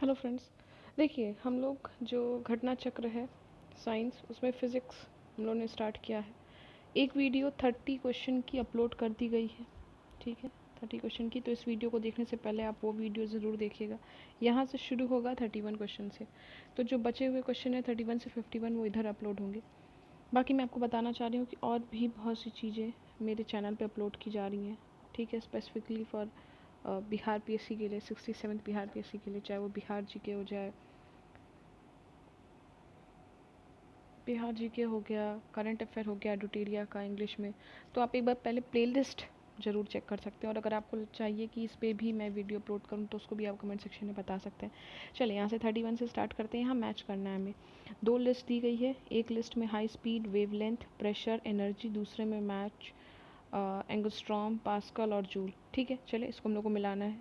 Hello friends. देखिए, हम लोग जो घटना चक्र है साइंस, उसमें फ़िज़िक्स हम लोगों ने स्टार्ट किया है। एक वीडियो 30 क्वेश्चन की अपलोड कर दी गई है, ठीक है, 30 क्वेश्चन की। तो इस वीडियो को देखने से पहले आप वो वीडियो ज़रूर देखिएगा। यहाँ से शुरू होगा 31 क्वेश्चन से, तो जो बचे हुए क्वेश्चन है 31 से 51 वो इधर अपलोड होंगे। बाकी मैं आपको बताना चाह रही हूँ कि और भी बहुत सी चीज़ें मेरे चैनल पे अपलोड की जा रही हैं, ठीक है, स्पेसिफिकली फॉर बिहार पीएससी के लिए, 67th बिहार पीएससी के लिए, चाहे वो बिहार जीके हो जाए, बिहार जीके हो गया, करंट अफेयर हो गया, एडुटेरिया का इंग्लिश में। तो आप एक बार पहले प्लेलिस्ट ज़रूर चेक कर सकते हैं, और अगर आपको चाहिए कि इस पर भी मैं वीडियो अपलोड करूं तो उसको भी आप कमेंट सेक्शन में बता सकते हैं। चलिए यहाँ से 31 से स्टार्ट करते हैं। यहाँ मैच करना है हमें। दो लिस्ट दी गई है, एक लिस्ट में high speed, wavelength, pressure, energy, दूसरे में मैच एंगस्ट्रॉम, पास्कल और जूल, ठीक है। चलिए इसको हम लोग को मिलाना है,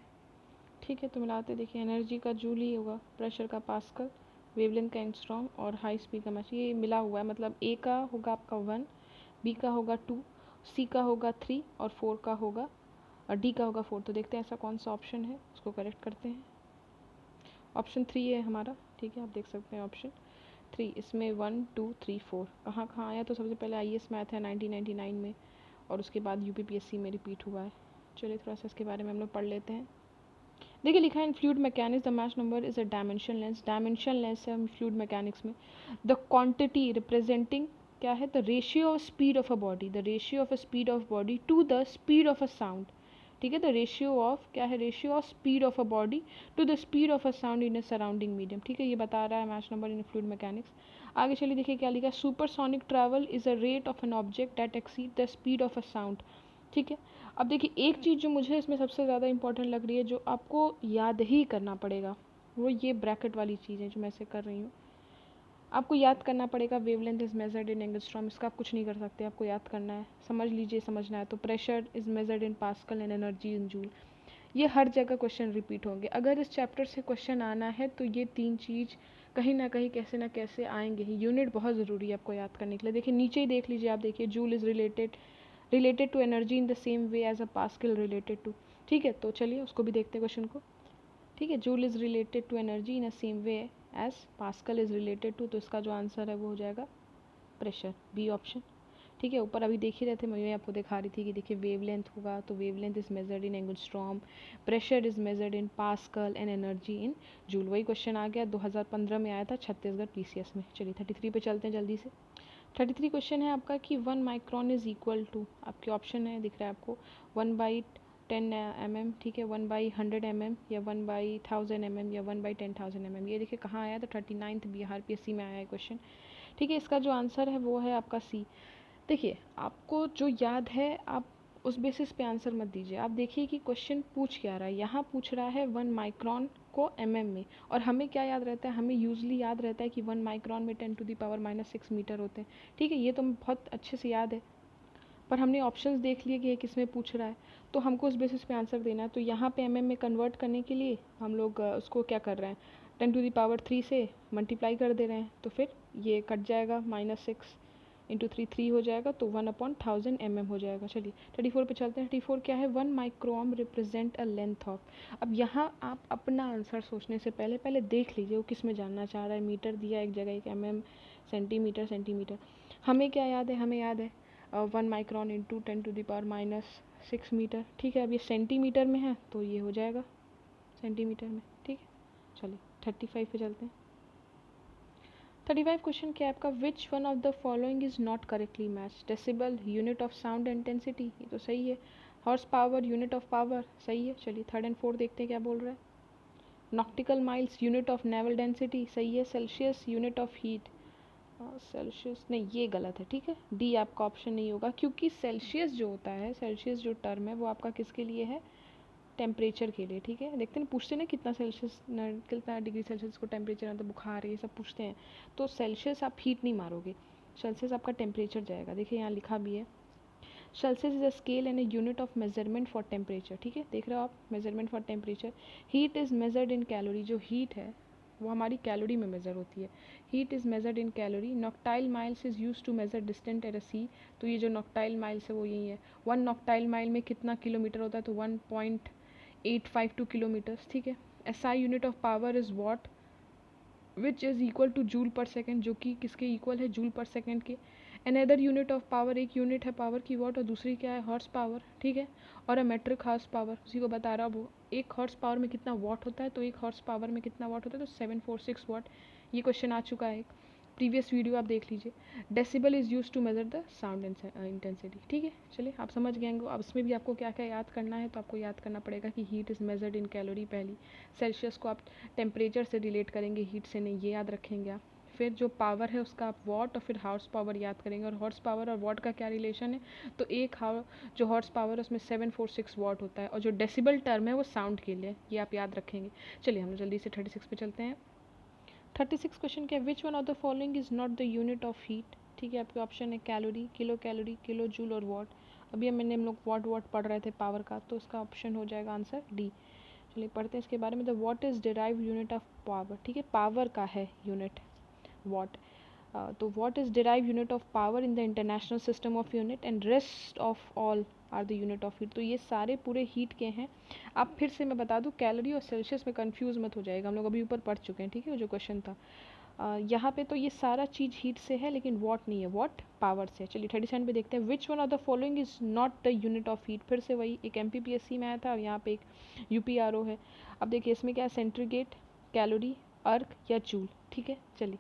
ठीक है। तो मिलाते देखिए, एनर्जी का जूल ही होगा, प्रेशर का पास्कल, वेवलेंथ का एंगस्ट्रॉम और हाई स्पीड का मैच। ये मिला हुआ है, मतलब ए का होगा आपका 1, बी का होगा 2, सी का होगा 3 और 4 का होगा, और डी का होगा 4। तो देखते हैं ऐसा कौन सा ऑप्शन है, उसको करेक्ट करते हैं। ऑप्शन 3 है हमारा, ठीक है, आप देख सकते हैं ऑप्शन 3। इसमें 1 2 3 4 कहाँ कहाँ आया, तो सबसे पहले IAS मैथ है 1999 में, और उसके बाद UPPSC में रिपीट हुआ है। चलिए थोड़ा सा इसके बारे में हम लोग पढ़ लेते हैं। देखिए लिखा है, in fluid mechanics the Mach number is a dimensionless. Dimensionless है फ्लूइड मैकेनिक्स में। द क्वांटिटी रिप्रेजेंटिंग क्या है, the ratio of speed of a body, the ratio of a speed of body to the speed of a sound, ठीक है। The ratio of क्या है, ratio of speed of a body to the speed of a sound in a surrounding medium, ठीक है। ये बता रहा है match number in fluid mechanics. आगे चलिए देखिए क्या लिखा है, supersonic travel is a rate of an object that exceed the speed of a sound, ठीक है। अब देखिए एक चीज़ जो मुझे इसमें सबसे ज़्यादा इंपॉर्टेंट लग रही है, जो आपको याद ही करना पड़ेगा, वो ये ब्रैकेट वाली चीज़ है जो मैं ऐसे कर रही हूँ। आपको याद करना पड़ेगा, wavelength is measured in angstrom, इसका आप कुछ नहीं कर सकते, आपको याद करना है, समझ लीजिए, समझना है। तो pressure is measured in pascal and energy in joule. ये हर जगह क्वेश्चन रिपीट होंगे। अगर इस चैप्टर से क्वेश्चन आना है तो ये तीन चीज़ कहीं ना कहीं कैसे ना कैसे आएंगे ही। यूनिट बहुत ज़रूरी है आपको याद करने के लिए। देखिए नीचे ही देख लीजिए, आप देखिए, joule is related to energy in the same way as a pascal related to, ठीक है। तो चलिए उसको भी देखते हैं क्वेश्चन को, ठीक है। Joule is related to energy in a same way as pascal is related to, तो इसका जो आंसर है वो हो जाएगा प्रेशर, बी ऑप्शन, ठीक है। ऊपर अभी देख ही रहे थे, मैं आपको दिखा रही थी कि देखिए वेवलेंथ होगा, तो wavelength is measured in angstrom, pressure is measured in pascal and energy in joule. वही क्वेश्चन आ गया, 2015 में आया था छत्तीसगढ़ PCS में। चलिए 33 पे चलते हैं जल्दी से। 33 क्वेश्चन है आपका कि 1 माइक्रॉन इज इक्वल टू, आपके ऑप्शन है दिख रहा है आपको, 1/10 mm, ठीक है, 1/100 mm, या 1/1000 mm, या 1/10,000 mm। ये देखिए कहाँ आया, तो 39th बिहार PSC में आया है क्वेश्चन, ठीक है। इसका जो आंसर है वो है आपका सी। देखिए आपको जो याद है आप उस बेसिस पे आंसर मत दीजिए। आप देखिए कि क्वेश्चन पूछ क्या रहा है। यहाँ पूछ रहा है 1 माइक्रॉन को mm में, और हमें क्या याद रहता है, हमें यूजली याद रहता है कि 1 माइक्रॉन में 10⁻⁻6 मीटर होते हैं, ठीक है। ये तो बहुत अच्छे से याद है, पर हमने ऑप्शंस देख लिए कि ये किस में पूछ रहा है, तो हमको उस बेसिस पे आंसर देना है। तो यहाँ पे में कन्वर्ट करने के लिए हम लोग उसको क्या कर रहे हैं, 10⁻³ से मल्टीप्लाई कर दे रहे हैं, तो फिर ये कट जाएगा, -6 इंटू 3 हो जाएगा, तो 1/1000 mm हो जाएगा। चलिए 34 पे चलते हैं। 34 क्या है, 1 माइक्रोम रिप्रेजेंट अ लेंथ ऑफ। अब यहाँ आप अपना आंसर सोचने से पहले पहले देख लीजिए वो किस में जानना चाह रहा है। मीटर दिया एक जगह, एक mm, सेंटीमीटर। हमें क्या याद है, हमें याद है 1 माइक्रॉन इंटू 10⁻⁻6 मीटर, ठीक है। अब ये सेंटीमीटर में है तो ये हो जाएगा सेंटीमीटर में, ठीक है। चलिए 35 पे चलते हैं। 35 क्वेश्चन क्या है आपका, विच one of the following is not correctly match. Decibel unit of sound intensity, ये तो सही है। Horse power unit of power, सही है। चलिए 3rd and 4th देखते हैं क्या बोल रहा है। Nautical miles unit of naval density, सही है। Celsius unit of heat, Celsius नहीं, ये गलत है, ठीक है। डी आपका ऑप्शन नहीं होगा, क्योंकि सेल्सियस जो होता है, सेल्सियस जो टर्म है वो आपका किसके लिए है, टेम्परेचर के लिए, ठीक है। देखते हैं पूछते ना कितना सेल्सियस, कितना डिग्री सेल्सियस को टेम्परेचर, मतलब बुखार है, ये सब पूछते हैं, तो सेल्सियस आप हीट नहीं मारोगे, सेल्सियस आपका टेम्परेचर जाएगा। देखिए यहाँ लिखा भी है, Celsius is a scale and a unit of measurement for temperature, ठीक है। देख रहे हो आप, measurement for temperature. Heat is measured in calorie, जो हीट है वो हमारी कैलोरी में मेज़र होती है। Heat is measured in calorie. Nautical miles is use to measure distant at a sea, तो ये जो नॉक्टाइल माइल्स है वो यही है। 1 नॉक्टाइल माइल में कितना किलोमीटर होता है, तो 1.852 किलोमीटर्स, ठीक है। SI unit of power is what which is equal two joule पर सेकेंड, जो कि किसके इक्वल है, जूल पर सेकेंड के। अनदर यूनिट ऑफ पावर, एक यूनिट है पावर की वॉट और दूसरी क्या है, हॉर्स पावर, ठीक है। और अ मेट्रिक हॉर्स पावर, उसी को बता रहा वो एक हॉर्स पावर में कितना वॉट होता है, तो एक हॉर्स पावर में कितना वॉट होता है, तो 746 वॉट। ये क्वेश्चन आ चुका है एक प्रीवियस वीडियो, आप देख लीजिए। Decibel is use to measure the sound intensity, ठीक है। चलिए आप समझ गए होंगे। अब इसमें भी आपको क्या क्या याद करना है, तो आपको याद करना पड़ेगा कि heat is measured in calorie पहली, सेल्सियस को आप टेम्परेचर से रिलेट करेंगे, हीट से नहीं, ये याद रखेंगे आप। फिर जो पावर है उसका आप वॉट और फिर हॉर्स पावर याद करेंगे, और हॉर्स पावर और वॉट का क्या रिलेशन है, तो एक जो हॉर्स पावर है उसमें 746 वॉट होता है, और जो डेसिबल टर्म है वो साउंड के लिए, ये आप याद रखेंगे। चलिए हम लोग जल्दी से 36 पे चलते हैं। 36 क्वेश्चन क्या है, विच one of the following is not the unit of heat, ठीक है। आपके ऑप्शन है कैलोरी, किलो जूल और वॉट। अभी हम लोग वॉट पढ़ रहे थे पावर का, तो इसका ऑप्शन हो जाएगा आंसर डी। चलिए पढ़ते हैं इसके बारे में। The watt is derive unit of power, ठीक है, पावर का है यूनिट वॉट। तो watt is derive unit of power in the international system of unit, and rest of all are the unit of heat. तो ये सारे पूरे heat के हैं। आप फिर से मैं बता दूं, कैलोरी और सेल्सियस में कंफ्यूज मत हो जाएगा, हम लोग अभी ऊपर पढ़ चुके हैं, ठीक है, वो जो क्वेश्चन था। यहाँ पे तो ये सारा चीज़ हीट से है, लेकिन वॉट नहीं है, वॉट पावर से है। चलिए 37 पे देखते हैं, विच one of the following is not the unit of heat. फिर से वही, एक MPPSC में आया था और यहाँ पे एक UPRO है। अब देखिए इसमें क्या है, सेंट्रीगेट, कैलोरी, अर्क या जूल, ठीक है। चलिए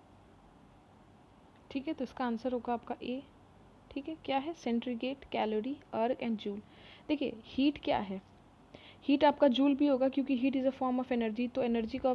ठीक है, तो इसका आंसर होगा आपका ए, ठीक है। क्या है, सेंट्रीगेट, कैलोरी, अर्क एंड जूल। देखिए हीट क्या है, हीट आपका जूल भी होगा, क्योंकि heat is a form of energy, तो एनर्जी का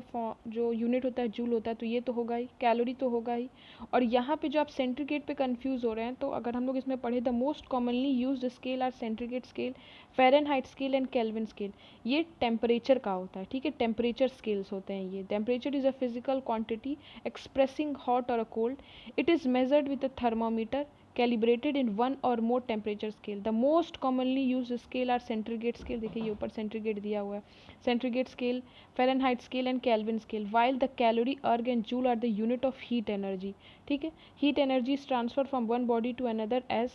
जो यूनिट होता है जूल होता है, तो ये तो होगा ही, कैलोरी तो होगा ही। और यहाँ पे जो आप सेंट्रीगेट पे कंफ्यूज हो रहे हैं, तो अगर हम लोग इसमें पढ़े, the most commonly used scale are centigrade scale, Fahrenheit scale and Kelvin scale. ये टेम्परेचर का होता है, ठीक है, टेम्परेचर स्केल्स होते हैं ये। Temperature is a physical quantity expressing hot और cold, it is measured with a thermometer calibrated in one or more temperature scale. The most commonly used scale are centigrade scale, देखिए ये ऊपर centigrade दिया हुआ है, centigrade scale, Fahrenheit scale and Kelvin scale, while the calorie, erg and joule are the unit of heat energy, ठीक है। heat energy is transferred from one body to another as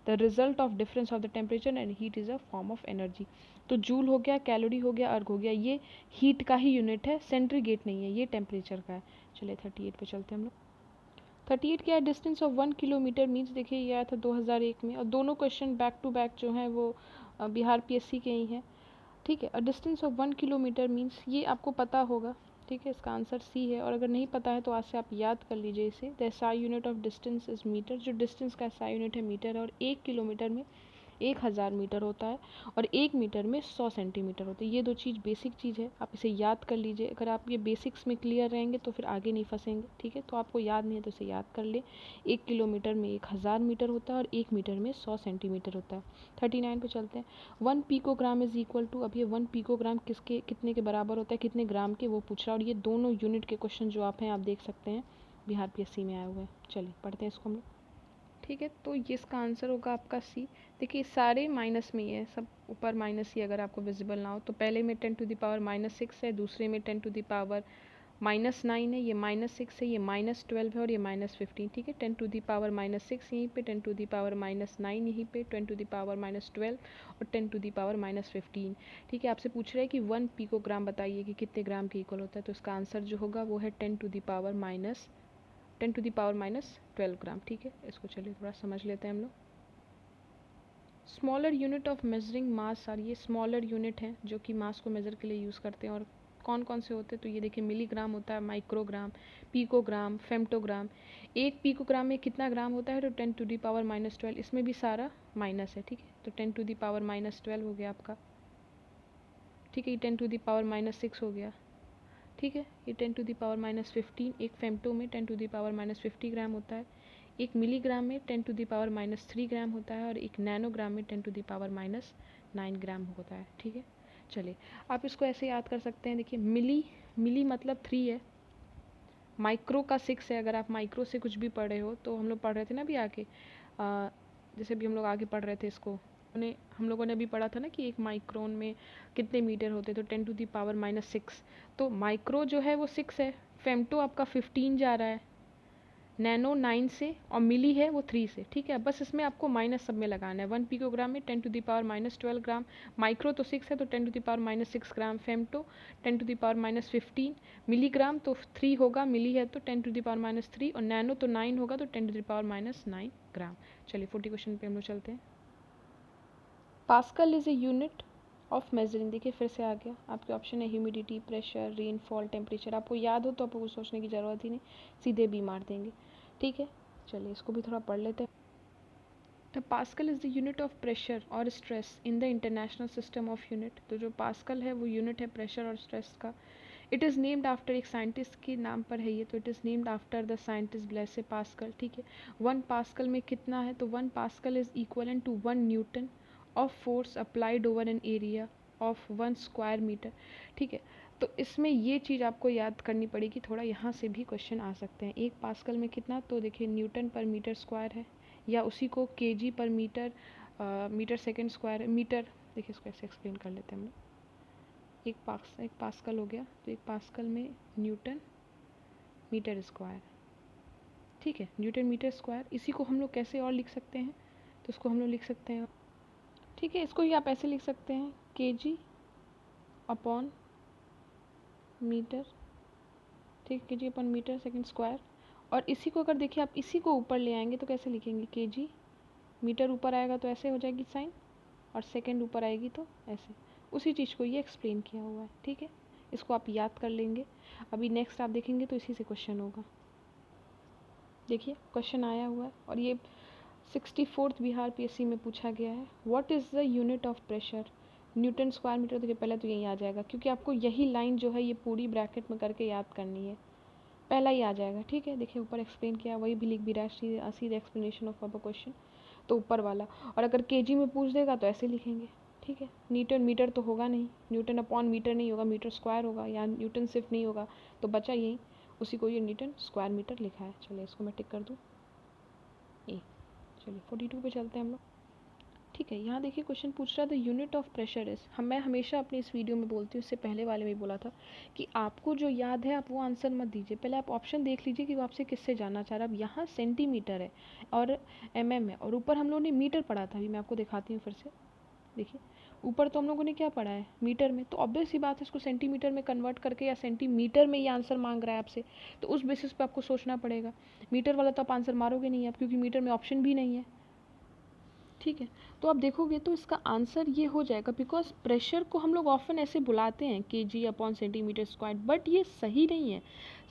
the result of difference of the temperature and heat is a form of energy। तो joule हो गया, calorie हो गया, अर्ग हो गया, ये हीट का ही यूनिट है, सेंट्रीगेट नहीं है, ये टेम्परेचर का है। चलिए 38 पे चलते हैं हम लोग। 38 क्या है, डिस्टेंस ऑफ 1 किलोमीटर मीन्स, देखिए ये आया था 2001 में, और दोनों क्वेश्चन बैक टू बैक जो हैं वो बिहार PSC के ही हैं, ठीक है। और डिस्टेंस ऑफ 1 किलोमीटर मीन्स ये आपको पता होगा, ठीक है, इसका आंसर सी है। और अगर नहीं पता है तो आज से आप याद कर लीजिए इसे। The SI unit of distance is metre, जो डिस्टेंस का SI यूनिट है मीटर है, और 1 किलोमीटर में 1000 मीटर होता है, और 1 मीटर में 100 सेंटीमीटर होता है। ये दो चीज़ बेसिक चीज़ है, आप इसे याद कर लीजिए। अगर आप ये बेसिक्स में क्लियर रहेंगे तो फिर आगे नहीं फंसेंगे, ठीक है। तो आपको याद नहीं है तो इसे याद कर ले। 1 किलोमीटर में 1000 मीटर होता है, और 1 मीटर में 100 सेंटीमीटर होता है। 39 पे चलते हैं। 1 पिकोग्राम इज इक्वल टू, अब ये 1 पिकोग्राम किसके कितने के बराबर होता है, कितने ग्राम के, वो पूछ रहा है। और ये दोनों यूनिट के क्वेश्चन जो आप हैं आप देख सकते हैं बिहार PSC में आए हुए हैं। चलिए पढ़ते हैं इसको हम लोग, ठीक है। तो ये इसका आंसर होगा आपका सी। देखिए सारे माइनस में ही है, सब ऊपर माइनस ही, अगर आपको विजिबल ना हो तो। पहले में 10⁻⁻6 है, दूसरे में 10⁻⁻9 है, ये -6 है, ये -12 है, और ये -15, ठीक है। 10⁻⁻6 यहीं पे, 10⁻⁻9 यहीं पे, 10⁻12 और 10⁻⁻15, ठीक है। आपसे पूछ रहा है कि 1 पिकोग्राम बताइए कि कितने ग्राम के इक्वल होता है, तो इसका आंसर जो होगा वो है 10⁻12 ग्राम, ठीक है। इसको चलिए थोड़ा समझ लेते हैं हम लोग। Smaller unit of measuring mass are, ये स्मॉलर यूनिट है जो कि मास को मेज़र के लिए यूज़ करते हैं। और कौन कौन से होते हैं, तो ये देखिए मिलीग्राम होता है, माइक्रोग्राम, पिकोग्राम, फेम्टोग्राम। 1 पिकोग्राम में कितना ग्राम होता है, तो 10⁻⁻12, इसमें भी सारा माइनस है, ठीक है। तो 10⁻⁻12 हो गया आपका, ठीक है। ये 10⁻⁻6 हो गया, ठीक है। ये 10⁻⁻15, एक फेम्टो में 10⁻⁻50 ग्राम होता है। एक मिलीग्राम में 10⁻³ ग्राम होता है, और एक नैनोग्राम में 10⁻⁹ ग्राम होता है, ठीक है। चलिए आप इसको ऐसे याद कर सकते हैं, देखिए मिली मतलब 3 है, माइक्रो का 6 है। अगर आप माइक्रो से कुछ भी पढ़ रहे हो, तो हम लोग पढ़ रहे थे ना अभी आगे, जैसे भी हम लोग आगे पढ़ रहे थे इसको, हम लोगों ने अभी पढ़ा था ना कि एक माइक्रोन में कितने मीटर होते, तो 10⁻⁻6। तो माइक्रो जो है वो 6 है, फेम्टो आपका 15 जा रहा है, नैनो 9 से और मिली है वो 3 से, ठीक है। बस इसमें आपको माइनस सब में लगाना है। 1 पिकोग्राम में 10⁻⁻12 ग्राम, माइक्रो तो 6 है तो 10⁻6 ग्राम, फेम्टो 10⁻15 मिलीग्राम तो 3 होगा, मिली है तो 10⁻3 और नैनो तो 9 होगा तो 10⁻9 ग्राम। चलिए 40 क्वेश्चन पे हम लोग चलते हैं। Pascal is a unit of measuring, देखिए फिर से आ गया आपके ऑप्शन है ह्यूमिडिटी, प्रेशर, रेनफॉल, टेम्परेचर। आपको याद हो तो आपको कुछ सोचने की ज़रूरत ही नहीं, सीधे भी मार देंगे, ठीक है। चलिए इसको भी थोड़ा पढ़ लेते हैं। The pascal is the unit of pressure और stress in the international system of unit. तो जो पास्कल है वो यूनिट है प्रेशर और स्ट्रेस का। इट इज़ नेम्ड आफ्टर, एक साइंटिस्ट के नाम पर है ये, तो it is named after the scientist Blaise Pascal, ठीक है। 1 पास्कल में कितना है, तो 1 pascal is equivalent to 1 newton of force applied over an area of 1 square metre, ठीक है। तो इसमें ये चीज़ आपको याद करनी पड़ेगी थोड़ा, यहाँ से भी क्वेश्चन आ सकते हैं। 1 पास्कल में कितना, तो देखिए न्यूटन पर मीटर स्क्वायर है, या उसी को केजी पर metre metre second square metre. देखिए इसको ऐसे एक्सप्लेन कर लेते हैं हम लोग। एक पास्कल हो गया, तो 1 पास्कल में न्यूटन मीटर स्क्वायर, ठीक है, न्यूटन मीटर स्क्वायर। इसी को हम लोग कैसे और लिख सकते हैं, तो इसको हम लोग लिख सकते हैं, ठीक है, इसको ही आप ऐसे लिख सकते हैं केजी अपॉन मीटर, ठीक, KG upon metre second square. और इसी को अगर देखिए आप इसी को ऊपर ले आएंगे तो कैसे लिखेंगे, केजी, मीटर ऊपर आएगा तो ऐसे हो जाएगी साइन, और सेकेंड ऊपर आएगी तो ऐसे। उसी चीज़ को ये एक्सप्लेन किया हुआ है, ठीक है। इसको आप याद कर लेंगे। अभी नेक्स्ट आप देखेंगे तो इसी से क्वेश्चन होगा। देखिए क्वेश्चन आया हुआ है और ये 64th बिहार पीएससी में पूछा गया है। What is the unit of pressure, newton square metre. देखिए पहले तो यही आ जाएगा, क्योंकि आपको यही लाइन जो है ये पूरी ब्रैकेट में करके याद करनी है, पहला ही आ जाएगा, ठीक है। देखिए ऊपर एक्सप्लेन किया, वही भी लिख भी रहा है, see the explanation of a question, तो ऊपर वाला। और अगर केजी में पूछ देगा तो ऐसे लिखेंगे, ठीक है। न्यूटन मीटर तो होगा नहीं, न्यूटन अपॉन मीटर नहीं होगा, मीटर स्क्वायर होगा, या न्यूटन सिर्फ नहीं होगा, तो बचा यही, उसी को ये न्यूटन स्क्वायर मीटर लिखा है। चलिए इसको मैं टिक कर दूँ ए। चलिए 42 पे चलते हैं हम लोग, ठीक है। यहाँ देखिए क्वेश्चन पूछ रहा था यूनिट ऑफ प्रेशर इज, मैं हमेशा अपने इस वीडियो में बोलती हूँ, इससे पहले वाले में बोला था कि आपको जो याद है आप वो आंसर मत दीजिए, पहले आप ऑप्शन देख लीजिए कि वो आपसे किससे जानना चाह रहा है। अब यहाँ सेंटीमीटर है और mm है, और ऊपर हम लोगों ने मीटर पढ़ा था, अभी मैं आपको दिखाती हूँ फिर से। देखिए ऊपर तो हम लोगों ने क्या पढ़ा है, मीटर में, तो ऑब्वियस सी बात है इसको सेंटीमीटर में कन्वर्ट करके या सेंटीमीटर में ये आंसर मांग रहा है आपसे, तो उस बेसिस पे आपको सोचना पड़ेगा। मीटर वाला तो आप आंसर मारोगे नहीं आप, क्योंकि मीटर में ऑप्शन भी नहीं है, ठीक है। तो आप देखोगे तो इसका आंसर ये हो जाएगा, बिकॉज प्रेशर को हम लोग ऑफन ऐसे बुलाते हैं KG upon centimetre square, but ये सही नहीं है,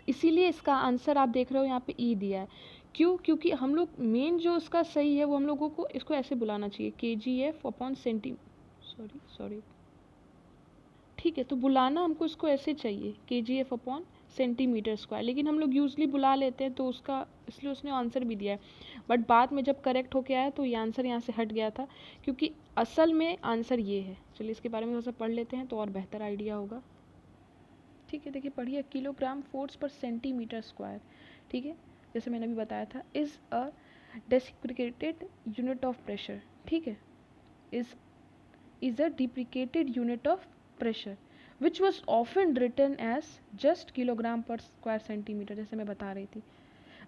इसीलिए इसका आंसर आप देख रहे हो यहाँ पे ई दिया है। क्यों, क्योंकि हम लोग मेन जो इसका सही है वो हम लोगों को इसको ऐसे बुलाना चाहिए, KGF अपॉन सॉरी, ठीक है। तो बुलाना हमको इसको ऐसे चाहिए, KGF अपॉन सेंटीमीटर स्क्वायर, लेकिन हम लोग यूजली बुला लेते हैं तो उसका, इसलिए उसने आंसर भी दिया है। बट बाद में जब करेक्ट होके आया तो ये आंसर यहाँ से हट गया था, क्योंकि असल में आंसर ये है। चलिए इसके बारे में थोड़ा सा पढ़ लेते हैं तो और बेहतर आइडिया होगा, ठीक है। देखिए पढ़िए, किलोग्राम फोर्स पर सेंटीमीटर स्क्वायर, ठीक है, जैसे मैंने अभी बताया था, is a deprecated unit of pressure, ठीक है, is a deprecated unit of pressure which was often written as just kilogram per square centimeter, जैसे मैं बता रही थी।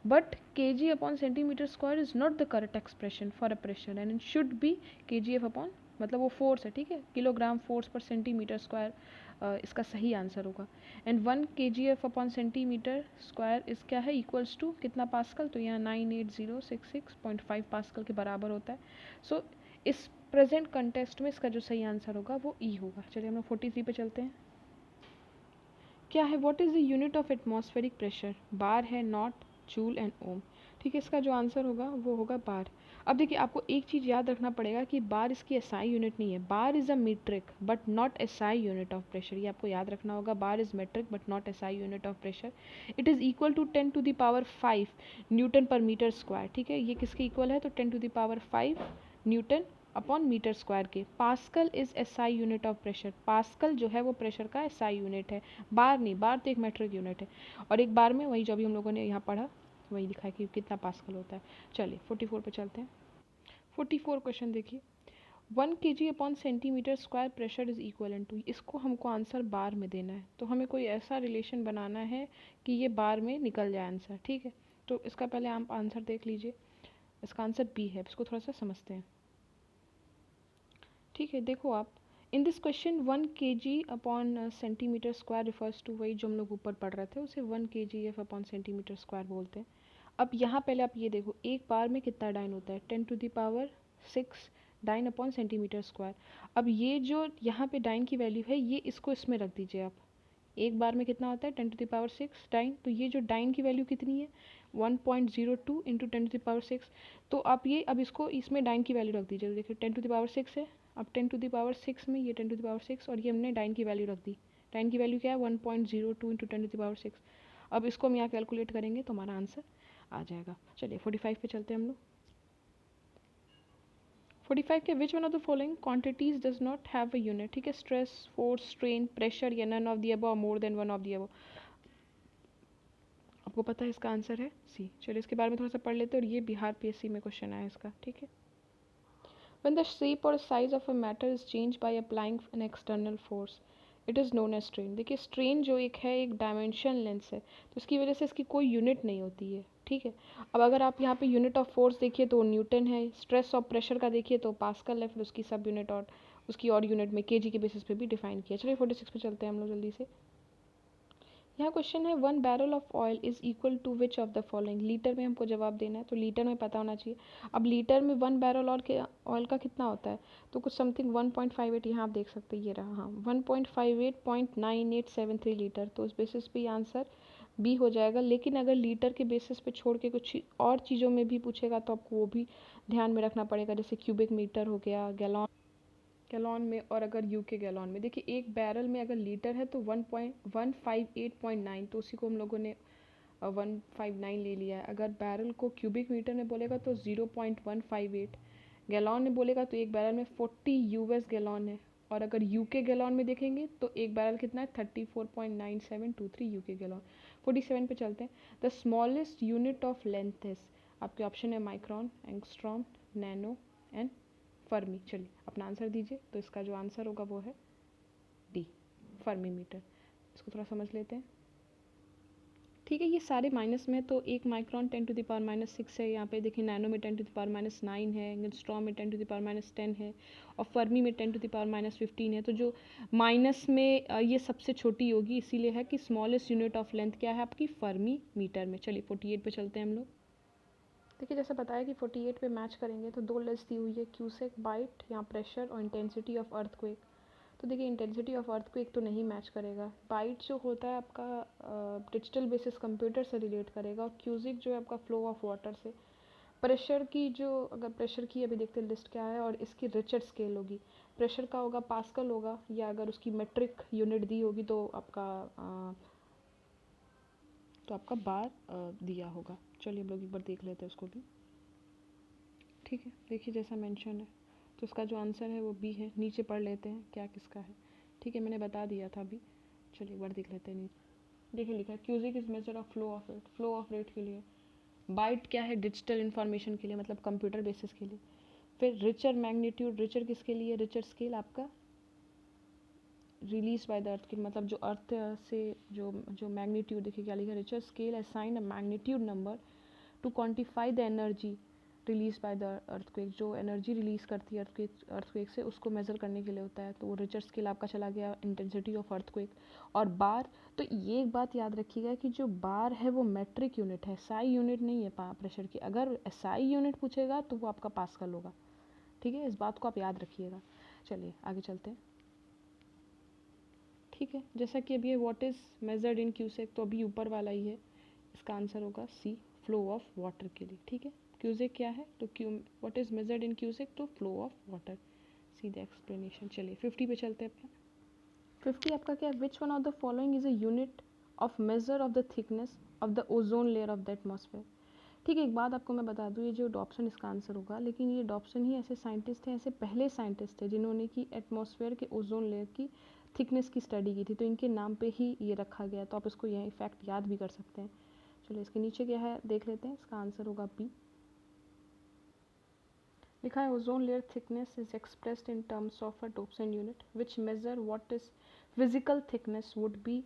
But kg upon centimeter square is not the correct expression for a pressure and it should be kgf upon, मतलब वो force है, ठीक है, किलोग्राम फोर्स पर सेंटीमीटर स्क्वायर इसका सही आंसर होगा। And 1 kgf upon centimetre square इस क्या है, इक्वल्स टू कितना पास्कल, तो यहाँ 98066.5 पास्कल के बराबर होता है। सो इस प्रेजेंट कंटेस्ट में इसका जो सही आंसर होगा वो ई होगा। चलिए हम लोग 43 पे चलते हैं। क्या है, what is the unit of atmospheric pressure, bar है, नॉट, जूल एंड ओम, ठीक है। इसका जो आंसर होगा वो होगा बार। अब देखिए आपको एक चीज़ याद रखना पड़ेगा कि बार इसकी एसआई यूनिट नहीं है, bar is a metric but not SI unit of pressure, ये आपको याद रखना होगा। Bar is metric but not SI unit of pressure. It is equal to 10⁵ newton per metre square, ठीक है। ये किसके इक्वल है, तो 10⁵ न्यूटन अपॉन मीटर स्क्वायर के। Pascal is SI unit of pressure, pascal जो है वो प्रेशर का एसआई यूनिट है, बार नहीं, बार तो एक मेट्रिक यूनिट है। और एक बार में वही जो अभी हम लोगों ने यहाँ पढ़ा वही लिखा है कि कितना पास्कल होता है। चलिए 44 पे चलते हैं। 44 क्वेश्चन देखिए, 1 kg upon centimetre square pressure is equal to, इसको हमको आंसर बार में देना है, तो हमें कोई ऐसा रिलेशन बनाना है कि ये बार में निकल जाए आंसर, ठीक है। तो इसका पहले आप आंसर देख लीजिए। इसका आंसर बी है। इसको थोड़ा सा समझते हैं। ठीक है, देखो आप, in this question 1 kg/cm² refers to, वही जो हम लोग ऊपर पढ़ रहे थे उसे 1 kgf/cm² बोलते हैं। अब यहाँ पहले आप ये देखो, एक बार में कितना डाइन होता है, 10⁶ डाइन अपॉन सेंटीमीटर स्क्वायर। अब ये जो यहाँ पे डाइन की वैल्यू है, ये इसको इसमें रख दीजिए आप। एक बार में कितना होता है, 10⁶ डाइन। तो ये जो डाइन की वैल्यू कितनी है, 1.02 इंटू 10⁶। तो आप ये अब इसको इसमें डाइन की वैल्यू रख दीजिए। तो देखिए 10⁶ है। अब 10⁶ में ये 10⁶ और ये हमने डाइन की वैल्यू रख दी। डाइन की वैल्यू क्या है, 1.02 इंटू 10⁶। अब इसको हम यहाँ कैलकुलेट करेंगे तो हमारा आंसर आ जाएगा। चलिए 45 पे चलते हैं हम लोग। 45 के which one of the following quantities does not have a unit. ठीक है, स्ट्रेस, फोर्स, स्ट्रेन, प्रेशर, या none of the above, more than one of the above. आपको पता है इसका आंसर है सी। चलिए इसके बारे में थोड़ा सा पढ़ लेते हैं, और ये बिहार पीएससी में क्वेश्चन आया इसका। ठीक है, when the shape or size of a matter is changed by applying an external force, it is known as strain। देखिए स्ट्रेन जो एक है, एक डायमेंशन लेंस है, तो इसकी वजह से इसकी कोई यूनिट नहीं होती है। ठीक है, अब अगर आप यहाँ पे यूनिट ऑफ फोर्स देखिए तो न्यूटन है, स्ट्रेस ऑफ प्रेशर का देखिए तो पास्कल है, फिर उसकी सब यूनिट और उसकी और यूनिट में केजी के बेसिस पे भी डिफाइन किया। चलिए 46 पे चलते हैं हम लोग जल्दी से। यहाँ क्वेश्चन है, 1 barrel of oil is equal to which of the following. Litre में हमको जवाब देना है, तो लीटर में पता होना चाहिए। अब लीटर में 1 बैरल ऑयल का कितना होता है, तो कुछ समथिंग 1.58, यहाँ आप देख सकते हैं, ये रहा, हाँ 1.58.9873 लीटर। तो उस बेसिस पे आंसर बी हो जाएगा। लेकिन अगर लीटर के बेसिस पे छोड़ के कुछ और चीज़ों में भी पूछेगा तो आपको वो भी ध्यान में रखना पड़ेगा, जैसे क्यूबिक मीटर हो गया, गैलॉन में, और अगर यूके गैलॉन में। देखिए एक बैरल में अगर लीटर है तो 158.9, तो उसी को हम लोगों ने 159 ले लिया है। अगर बैरल को क्यूबिक मीटर में बोलेगा तो 0.158, गैलॉन में बोलेगा तो एक बैरल में 40 यूएस गैलॉन है, और अगर यूके गैलॉन में देखेंगे तो एक बैरल कितना है, 34.9723 यूके गैलॉन। 47 पे चलते हैं। The smallest unit of length is, आपके ऑप्शन है micron, angstrom, nano and Fermi. चलिए अपना आंसर दीजिए। तो इसका जो आंसर होगा वो है डी, फर्मी मीटर। इसको थोड़ा समझ लेते हैं। ठीक है, ये सारे माइनस में है, तो एक माइक्रॉन 10⁻⁻6 है। यहाँ पे देखिए नैनो में 10⁻⁹ है, एंगस्ट्रॉम में 10⁻10 है, और फर्मी में 10⁻15 है। तो जो माइनस में ये सबसे छोटी होगी, इसीलिए है कि स्मॉलेस्ट यूनिट ऑफ लेंथ क्या है आपकी, फर्मी मीटर में। चलिए 48 पे चलते हैं हम लोग। देखिए जैसे बताया कि 48 पे मैच करेंगे, तो दो लिस्ट दी हुई है, क्यूसेक, बाइट या प्रेशर, और इंटेंसिटी ऑफ अर्थक्वेक। तो देखिए इंटेंसिटी ऑफ अर्थक्वेक तो नहीं मैच करेगा। बाइट जो होता है आपका डिजिटल बेसिस कंप्यूटर से रिलेट करेगा, और क्यूजिक जो है आपका फ्लो ऑफ वाटर से। प्रेशर की जो, अगर प्रेशर की अभी देखते हैं लिस्ट क्या है, और इसकी रिचर्ड स्केल होगी। प्रेशर का होगा पास्कल होगा, या अगर उसकी मेट्रिक यूनिट दी होगी तो आपका बार दिया होगा। चलिए हम लोग एक बार देख लेते हैं उसको भी। ठीक है, देखिए जैसा मेंशन है, तो इसका जो आंसर है वो बी है। नीचे पढ़ लेते हैं क्या किसका है। ठीक है, मैंने बता दिया था अभी। चलिए एक बार देख लेते हैं नीचे। देखिए लिखा है, cusec is measure of flow of rate, flow of rate के लिए। बाइट क्या है, डिजिटल इन्फॉर्मेशन के लिए, मतलब कंप्यूटर बेसिस के लिए। फिर रिचर मैग्नीट्यूड, रिचर किसके लिए, रिचर स्केल आपका रिलीज बाय द अर्थ के, मतलब जो अर्थ से जो मैग्नीट्यूड, देखिए क्या लिखा है, Richter scale assign a magnitude number two quantify the energy release by the earthquake. जो एनर्जी रिलीज करती है अर्थक्वेक से, उसको मेज़र करने के लिए होता है। तो वो रिचर स्केल आपका चला गया, इंटेंसिटी ऑफ अर्थक्वेक। और बार, तो ये एक बात याद रखिएगा कि जो बार है वो मेट्रिक यूनिट है, साई यूनिट नहीं है प्रेशर की। अगर साई यूनिट पूछेगा तो वो आपका पास्कल होगा। ठीक है, इस बात को आप याद रखिएगा। चलिए आगे चलते हैं। ठीक है, जैसा कि अभी what is measured in cusec, तो अभी ऊपर वाला ही है। इसका आंसर होगा सी, फ्लो ऑफ वाटर के लिए। ठीक है, क्यूसेक क्या है, तो what is measured in cusec, तो फ्लो ऑफ वाटर, सीधा एक्सप्लेनेशन। चलिए 50 पे चलते हैं। 50 आपका क्या है, विच one of the following is a unit of measure of the thickness of the ozone layer of the atmosphere. ठीक है, एक बात आपको मैं बता दूँ, ये जो डॉप्सन इसका आंसर होगा, लेकिन ये डॉप्सन ही ऐसे साइंटिस्ट थे, ऐसे पहले साइंटिस्ट थे जिन्होंने कि एटमॉस्फेयर के ओजोन लेयर की थिकनेस की स्टडी की थी, तो इनके नाम पे ही ये रखा गया। तो आप इसको यह फैक्ट याद भी कर सकते हैं। चलिए इसके नीचे क्या है देख लेते हैं। इसका आंसर होगा बी। लिखा है, ozone layer thickness is expressed in terms of a Dobson unit which measure what is physical thickness would be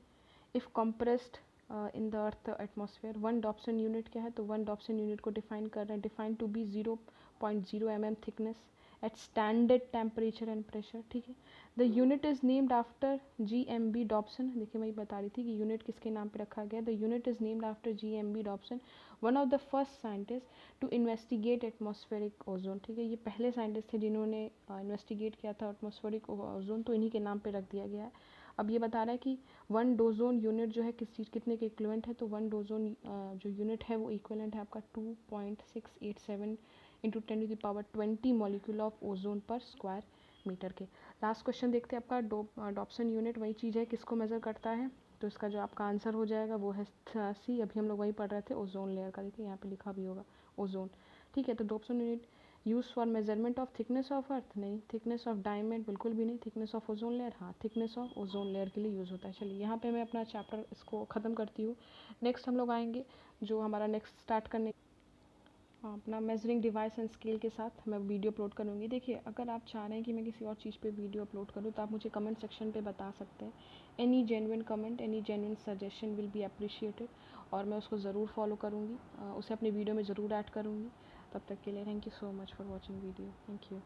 if compressed in the earth atmosphere. One Dobson unit क्या है, तो वन डॉप्सन यूनिट को define कर रहे हैं, define to be 0.0 mm thickness at standard temperature and pressure, ठीक है। The unit is named after GMB Dobson. देखिए मैं बता रही थी कि यूनिट किसके नाम पे रखा गया। The unit is named after GMB Dobson, one of the first scientist to investigate atmospheric ozone, ठीक है। ये पहले साइंटिस्ट थे जिन्होंने इन्वेस्टिगेट किया था एटमॉस्फेरिक ओजोन, तो इन्हीं के नाम पे रख दिया गया है। अब ये बता रहा है कि वन डोजोन यूनिट जो है किस चीज़ कितने के इक्विवेलेंट है, तो वन डोजोन जो यूनिट है वो इक्विवेलेंट है आपका 2.687 इंटू 10⁻20 मॉलिक्यूल ऑफ ओजोन पर स्क्वायर मीटर के। लास्ट क्वेश्चन देखते हैं आपका डॉप्सन यूनिट वही चीज़ है, किसको मेज़र करता है, तो इसका जो आपका आंसर हो जाएगा वो है सी। अभी हम लोग वही पढ़ रहे थे ओजोन लेयर का, देखिए यहाँ पे लिखा भी होगा ओजोन, ठीक है। तो Dobson unit use for measurement of thickness of earth, नहीं। थिकनेस ऑफ डायमंड, बिल्कुल भी नहीं। थिकनेस ऑफ ओजोन लेयर, हाँ, थिकनेस ऑफ ओजोन लेयर के लिए यूज़ होता है। चलिए यहाँ पे मैं अपना चैप्टर इसको ख़त्म करती हूँ। नेक्स्ट हम लोग आएंगे जो हमारा नेक्स्ट स्टार्ट करने अपना मेजरिंग डिवाइस एंड स्केल के साथ मैं वीडियो अपलोड करूँगी। देखिए अगर आप चाह रहे हैं कि मैं किसी और चीज़ पे वीडियो अपलोड करूँ तो आप मुझे कमेंट सेक्शन पे बता सकते हैं। Any genuine comment, any genuine suggestion will be appreciated, और मैं उसको ज़रूर फॉलो करूँगी, उसे अपनी वीडियो में ज़रूर ऐड करूँगी। तब तक के लिए thank you so much for watching video, thank you.